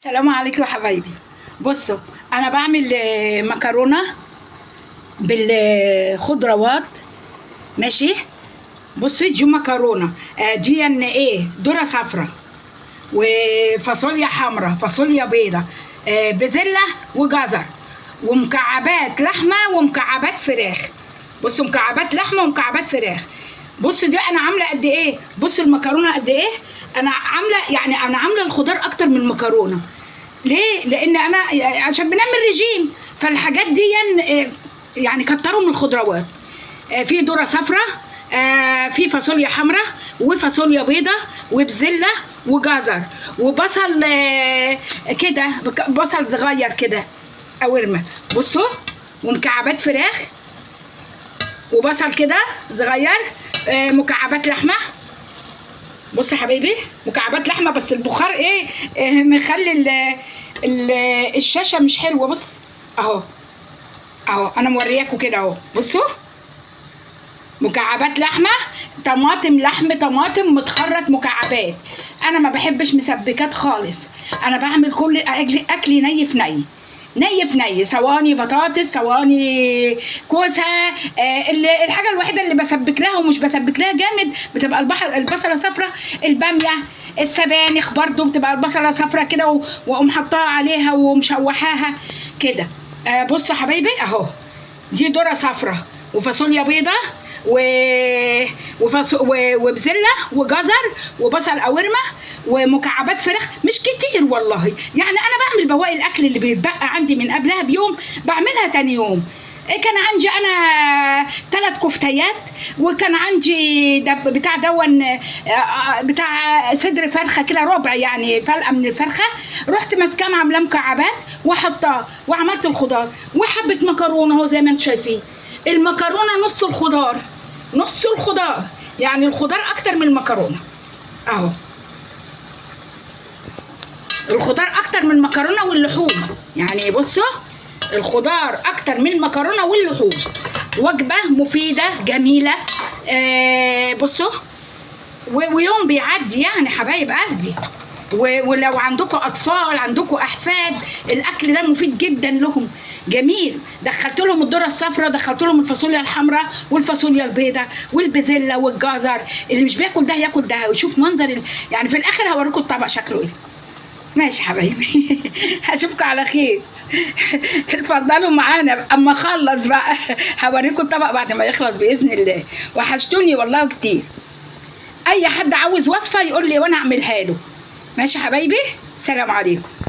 السلام عليكم يا حبايبي. بصوا انا بعمل مكرونه بالخضروات. ماشي. بصي دي مكرونه، دي ايه، ذره صفراء وفاصوليا حمراء، فاصوليا بيضه، بزله وجزر، ومكعبات لحمه ومكعبات فراخ. بصوا مكعبات لحمه ومكعبات فراخ. بص دي انا عامله قد ايه، بص المكرونه قد ايه. انا عامله الخضار اكتر من المكرونه. ليه؟ لان انا عشان بنعمل رجيم، فالحاجات دي يعني كتروا من الخضروات. في ذره صفراء، في فاصوليا حمراء وفاصوليا بيضه وبزله وجزر وبصل، كده بصل صغير كده قورمه. بصوا، ومكعبات فراخ وبصل كده صغير، مكعبات لحمه. بص يا حبايبي، مكعبات لحمه، بس البخار ايه، مخلي الشاشه مش حلوه. بص اهو، انا مورياكم كده اهو. بصوا مكعبات لحمه، طماطم، لحم طماطم متخرط مكعبات. انا ما بحبش مسبكات خالص، انا بعمل كل اكلي ني في ني، ني في ني. صواني بطاطس، صواني كوسه. الحاجه الوحيده اللي بسبك لها ومش بسبك لها جامد بتبقى البصله صفراء، الباميه، السبانخ برضو بتبقى البصله صفراء كده، واقوم حطاها عليها ومشوحاها كده. بصوا يا حبايبي اهو، دي ذره صفراء وفاصوليا بيضه وبزله وجزر وبصل قورمه ومكعبات فراخ. مش كتير والله، يعني انا بعمل بواقي الاكل اللي بيتبقى عندي من قبلها بيوم بعملها تاني يوم. كان عندي انا 3 كفتيات، وكان عندي بتاع بتاع صدر فرخه كده، ربع يعني فلقه من الفرخه. رحت ماسكاه عاملاه مكعبات وحطاه، وعملت الخضار وحبه مكرونه اهو زي ما انتم شايفين. المكرونه نص الخضار، نص الخضار، يعني الخضار اكتر من المكرونه اهو. الخضار اكتر من المكرونه واللحوم، يعني بصوا الخضار اكتر من المكرونه واللحوم. وجبه مفيده جميله. بصوا، ويوم بيعدي يعني حبايب قلبي. ولو عندكم اطفال، عندكم احفاد، الاكل ده مفيد جدا لهم، جميل. دخلت لهم الذره الصفراء، دخلت لهم الفاصوليا الحمراء والفاصوليا البيضاء والبزله والجزر. اللي مش بياكل ده ياكل ده ويشوف منظر يعني في الاخر هوريكم الطبق شكله ايه. ماشي حبايبي. هشوفكم على خير. اتفضلوا معانا اما اخلص بقى هوريكم الطبق بعد ما يخلص باذن الله. وحشتوني والله كتير. اي حد عاوز وصفه يقول لي وانا اعملها له. ماشي حبايبي، سلام عليكم.